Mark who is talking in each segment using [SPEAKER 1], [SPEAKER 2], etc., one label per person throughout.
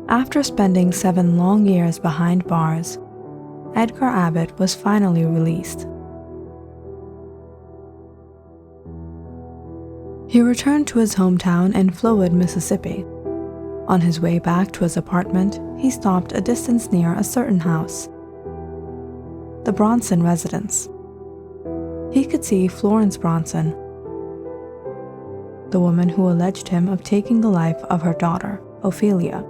[SPEAKER 1] After spending 7 long years behind bars, Edgar Abbott was finally released. He returned to his hometown in Flowood, Mississippi. On his way back to his apartment, he stopped a distance near a certain house, the Bronson residence. He could see Florence Bronson, the woman who alleged him of taking the life of her daughter, Ophelia.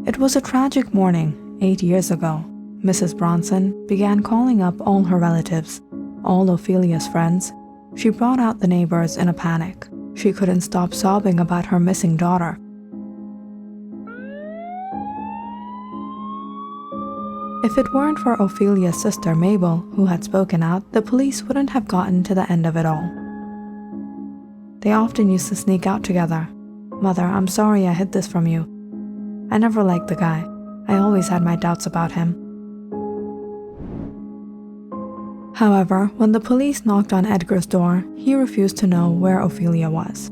[SPEAKER 1] It was a tragic morning 8 years ago. Mrs. Bronson began calling up all her relatives, all Ophelia's friends. She brought out the neighbors in a panic. She couldn't stop sobbing about her missing daughter. If it weren't for Ophelia's sister Mabel, who had spoken out, the police wouldn't have gotten to the end of it all. They often used to sneak out together. "Mother, I'm sorry I hid this from you. I never liked the guy. I always had my doubts about him." However, when the police knocked on Edgar's door, he refused to know where Ophelia was.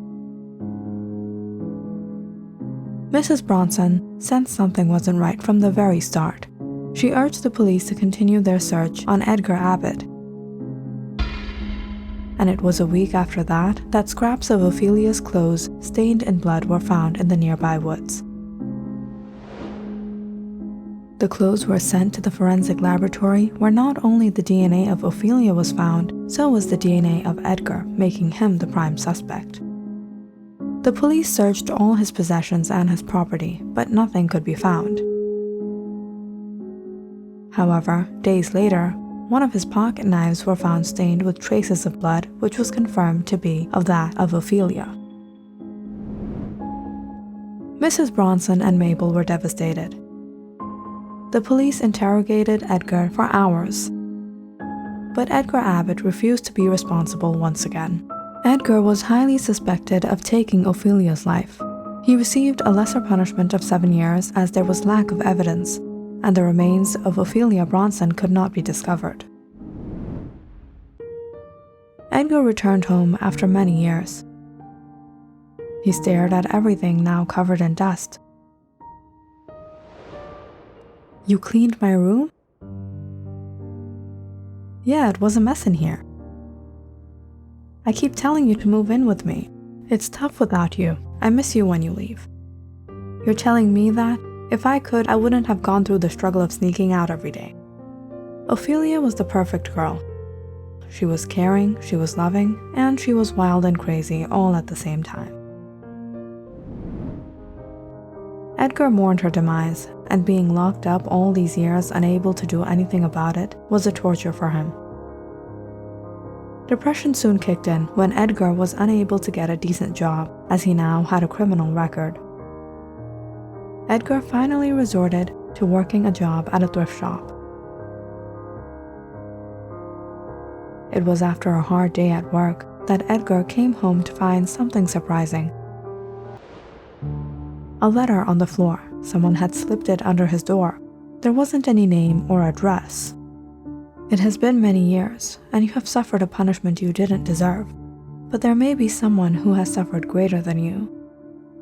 [SPEAKER 1] Mrs. Bronson sensed something wasn't right from the very start. She urged the police to continue their search on Edgar Abbott. And it was a week after that scraps of Ophelia's clothes stained in blood were found in the nearby woods. The clothes were sent to the forensic laboratory, where not only the DNA of Ophelia was found, so was the DNA of Edgar, making him the prime suspect. The police searched all his possessions and his property, but nothing could be found. However, days later, one of his pocket knives were found stained with traces of blood, which was confirmed to be of that of Ophelia. Mrs. Bronson and Mabel were devastated. The police interrogated Edgar for hours, but Edgar Abbott refused to be responsible once again. Edgar was highly suspected of taking Ophelia's life. He received a lesser punishment of 7 years as there was lack of evidence, and the remains of Ophelia Bronson could not be discovered. Edgar returned home after many years. He stared at everything now covered in dust. "You cleaned my room?" "Yeah, it was a mess in here. I keep telling you to move in with me. It's tough without you. I miss you when you leave." "You're telling me that? If I could, I wouldn't have gone through the struggle of sneaking out every day." Ophelia was the perfect girl. She was caring, she was loving, and she was wild and crazy all at the same time. Edgar mourned her demise, and being locked up all these years unable to do anything about it was a torture for him. Depression soon kicked in when Edgar was unable to get a decent job, as he now had a criminal record. Edgar finally resorted to working a job at a thrift shop. It was after a hard day at work that Edgar came home to find something surprising. A letter on the floor. Someone had slipped it under his door. There wasn't any name or address. "It has been many years, and you have suffered a punishment you didn't deserve. But there may be someone who has suffered greater than you.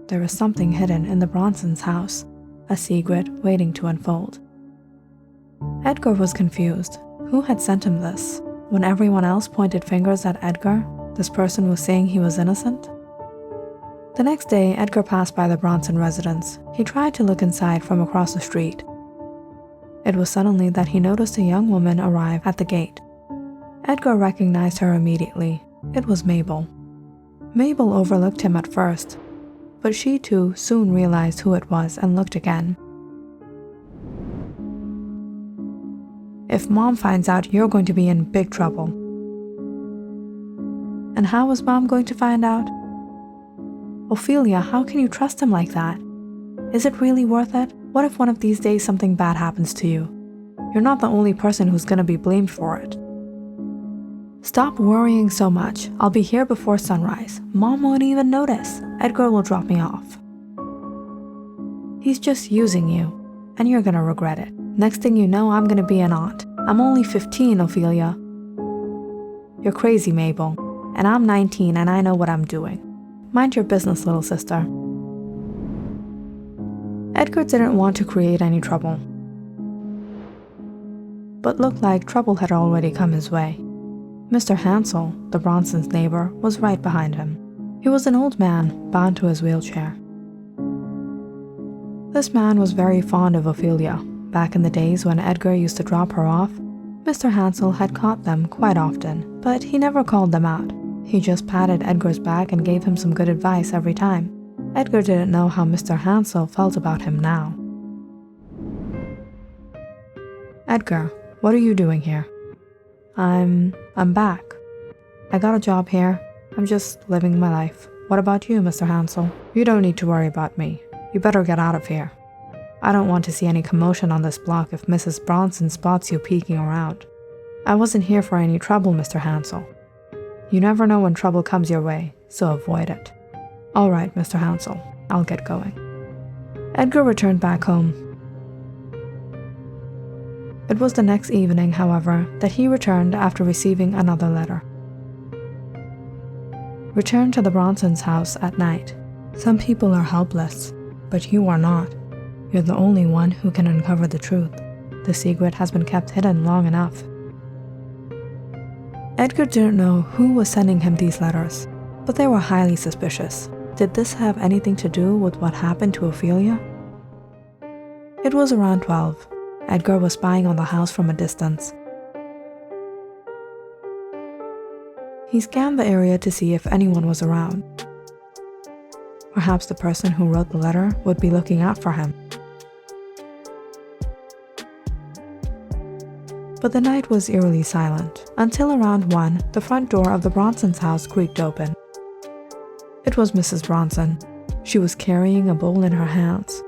[SPEAKER 1] There is something hidden in the Bronsons' house, a secret waiting to unfold." Edgar was confused. Who had sent him this? When everyone else pointed fingers at Edgar, this person was saying he was innocent? The next day, Edgar passed by the Bronson residence. He tried to look inside from across the street. It was suddenly that he noticed a young woman arrive at the gate. Edgar recognized her immediately. It was Mabel. Mabel overlooked him at first, but she too soon realized who it was and looked again. "If Mom finds out, you're going to be in big trouble." And how was Mom going to find out? "Ophelia, how can you trust him like that? Is it really worth it? What if one of these days something bad happens to you? You're not the only person who's gonna be blamed for it." "Stop worrying so much. I'll be here before sunrise. Mom won't even notice. Edgar will drop me off." "He's just using you, and you're gonna regret it. Next thing you know, I'm gonna be an aunt. I'm only 15, Ophelia." "You're crazy, Mabel, and I'm 19 and I know what I'm doing. Mind your business, little sister." Edgar didn't want to create any trouble, but looked like trouble had already come his way. Mr. Hansel, the Bronsons' neighbor, was right behind him. He was an old man, bound to his wheelchair. This man was very fond of Ophelia. Back in the days when Edgar used to drop her off, Mr. Hansel had caught them quite often, but he never called them out. He just patted Edgar's back and gave him some good advice every time. Edgar didn't know how Mr. Hansel felt about him now. "Edgar, what are you doing here?" I'm back. I got a job here. I'm just living my life. What about you, Mr. Hansel?" "You don't need to worry about me. You better get out of here. I don't want to see any commotion on this block if Mrs. Bronson spots you peeking around. I wasn't here for any trouble, Mr. Hansel. You never know when trouble comes your way, so avoid it." "All right, Mr. Hansel, I'll get going." Edgar returned back home. It was the next evening, however, that he returned after receiving another letter. "Return to the Bronsons' house at night. Some people are helpless, but you are not. You're the only one who can uncover the truth. The secret has been kept hidden long enough." Edgar didn't know who was sending him these letters, but they were highly suspicious. Did this have anything to do with what happened to Ophelia? It was around 12. Edgar was spying on the house from a distance. He scanned the area to see if anyone was around. Perhaps the person who wrote the letter would be looking out for him. But the night was eerily silent, until around 1, the front door of the Bronsons' house creaked open. It was Mrs. Bronson. She was carrying a bowl in her hands.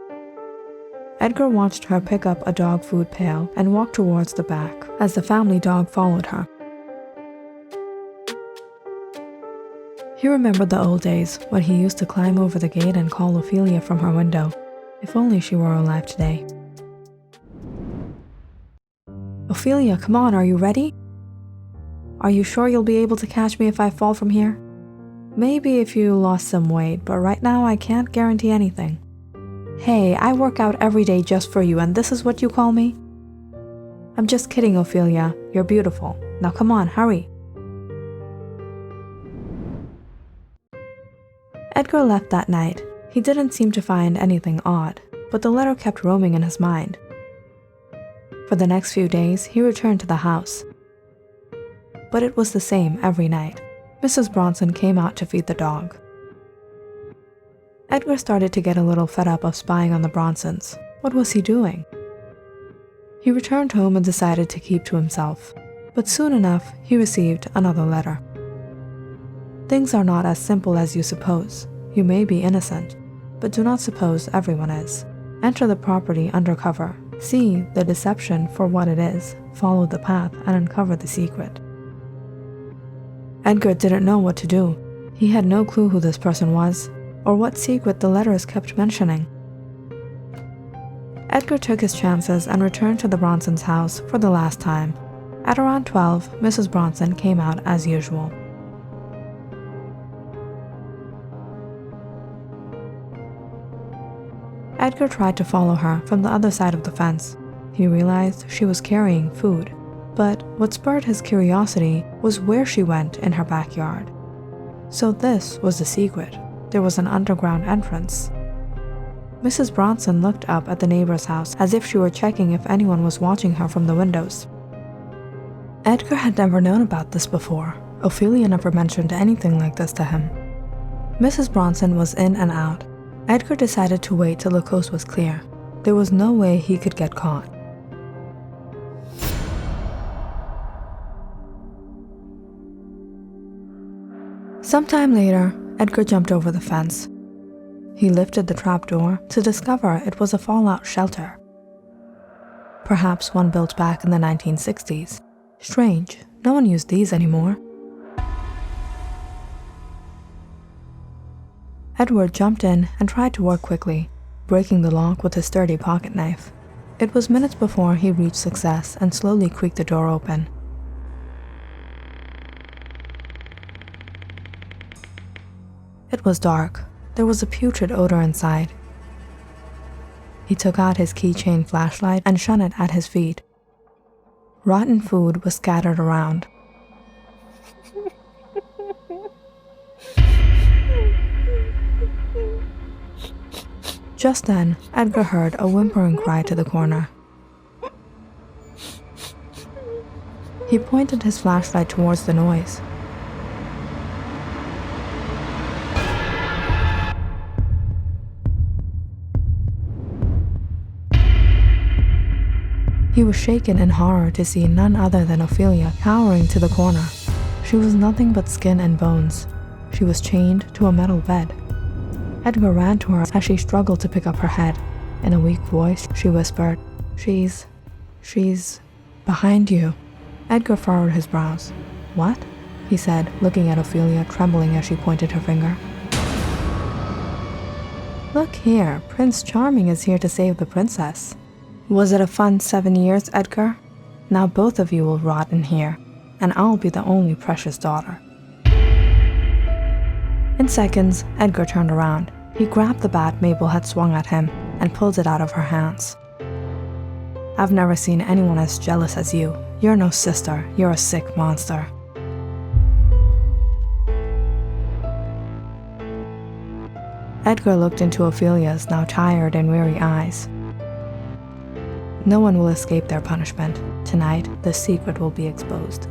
[SPEAKER 1] Edgar watched her pick up a dog food pail and walk towards the back, as the family dog followed her. He remembered the old days when he used to climb over the gate and call Ophelia from her window. If only she were alive today. "Ophelia, come on, are you ready? Are you sure you'll be able to catch me if I fall from here? Maybe if you lost some weight, but right now I can't guarantee anything. Hey, I work out every day just for you, and this is what you call me?" "I'm just kidding, Ophelia. You're beautiful. Now come on, hurry." Edgar left that night. He didn't seem to find anything odd, but the letter kept roaming in his mind. For the next few days, he returned to the house. But it was the same every night. Mrs. Bronson came out to feed the dog. Edgar started to get a little fed up of spying on the Bronsons. What was he doing? He returned home and decided to keep to himself. But soon enough, he received another letter. "Things are not as simple as you suppose. You may be innocent, but do not suppose everyone is. Enter the property undercover. See the deception for what it is. Follow the path and uncover the secret." Edgar didn't know what to do. He had no clue who this person was, or what secret the letters kept mentioning. Edgar took his chances and returned to the Bronsons' house for the last time. At around 12, Mrs. Bronson came out as usual. Edgar tried to follow her from the other side of the fence. He realized she was carrying food, but what spurred his curiosity was where she went in her backyard. So this was the secret. There was an underground entrance. Mrs. Bronson looked up at the neighbor's house as if she were checking if anyone was watching her from the windows. Edgar had never known about this before. Ophelia never mentioned anything like this to him. Mrs. Bronson was in and out. Edgar decided to wait till the coast was clear. There was no way he could get caught. Sometime later, Edgar jumped over the fence. He lifted the trapdoor to discover it was a fallout shelter. Perhaps one built back in the 1960s. Strange, no one used these anymore. Edward jumped in and tried to work quickly, breaking the lock with his sturdy pocket knife. It was minutes before he reached success and slowly creaked the door open. It was dark. There was a putrid odor inside. He took out his keychain flashlight and shone it at his feet. Rotten food was scattered around. Just then, Edgar heard a whimpering cry to the corner. He pointed his flashlight towards the noise. He was shaken in horror to see none other than Ophelia cowering to the corner. She was nothing but skin and bones. She was chained to a metal bed. Edgar ran to her as she struggled to pick up her head. In a weak voice, she whispered, She's behind you." Edgar furrowed his brows. "What?" he said, looking at Ophelia, trembling as she pointed her finger. "Look here, Prince Charming is here to save the princess. Was it a fun 7 years, Edgar? Now both of you will rot in here, and I'll be the only precious daughter." In seconds, Edgar turned around. He grabbed the bat Mabel had swung at him and pulled it out of her hands. "I've never seen anyone as jealous as you. You're no sister, you're a sick monster." Edgar looked into Ophelia's now tired and weary eyes. No one will escape their punishment. Tonight, the secret will be exposed.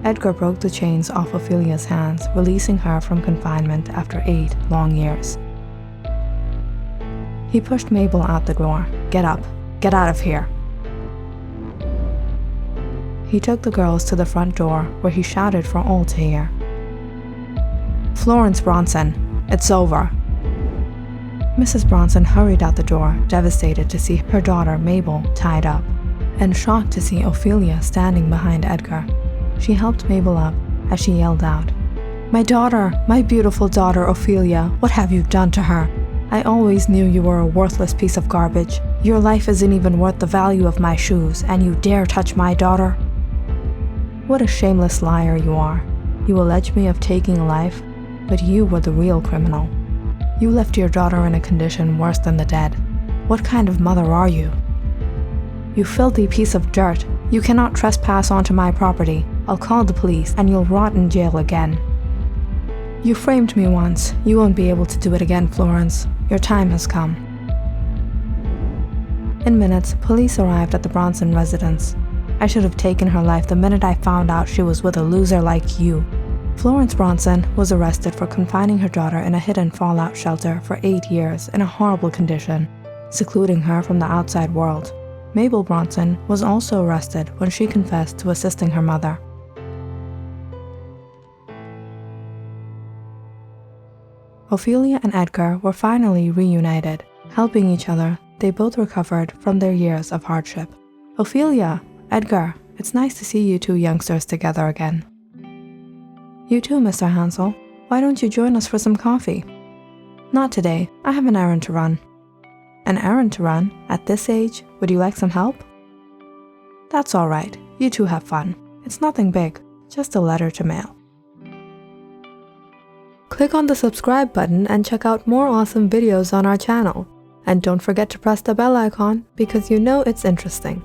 [SPEAKER 1] Edgar broke the chains off Ophelia's hands, releasing her from confinement after 8 long years. He pushed Mabel out the door. "Get up. Get out of here." He took the girls to the front door, where he shouted for all to hear. "Florence Bronson, it's over." Mrs. Bronson hurried out the door, devastated to see her daughter Mabel tied up, and shocked to see Ophelia standing behind Edgar. She helped Mabel up as she yelled out, "My daughter, my beautiful daughter Ophelia, what have you done to her? I always knew you were a worthless piece of garbage. Your life isn't even worth the value of my shoes, and you dare touch my daughter? What a shameless liar you are. You allege me of taking a life, but you were the real criminal. You left your daughter in a condition worse than the dead. What kind of mother are you? You filthy piece of dirt. You cannot trespass onto my property. I'll call the police and you'll rot in jail again. You framed me once. You won't be able to do it again, Florence. Your time has come." In minutes, police arrived at the Bronson residence. "I should have taken her life the minute I found out she was with a loser like you." Florence Bronson was arrested for confining her daughter in a hidden fallout shelter for 8 years in a horrible condition, secluding her from the outside world. Mabel Bronson was also arrested when she confessed to assisting her mother. Ophelia and Edgar were finally reunited. Helping each other, they both recovered from their years of hardship. "Ophelia, Edgar, it's nice to see you two youngsters together again." "You too, Mr. Hansel. Why don't you join us for some coffee?" "Not today. I have an errand to run." "An errand to run? At this age? Would you like some help?" "That's all right. You two have fun. It's nothing big, just a letter to mail." Click on the subscribe button and check out more awesome videos on our channel. And don't forget to press the bell icon because you know it's interesting.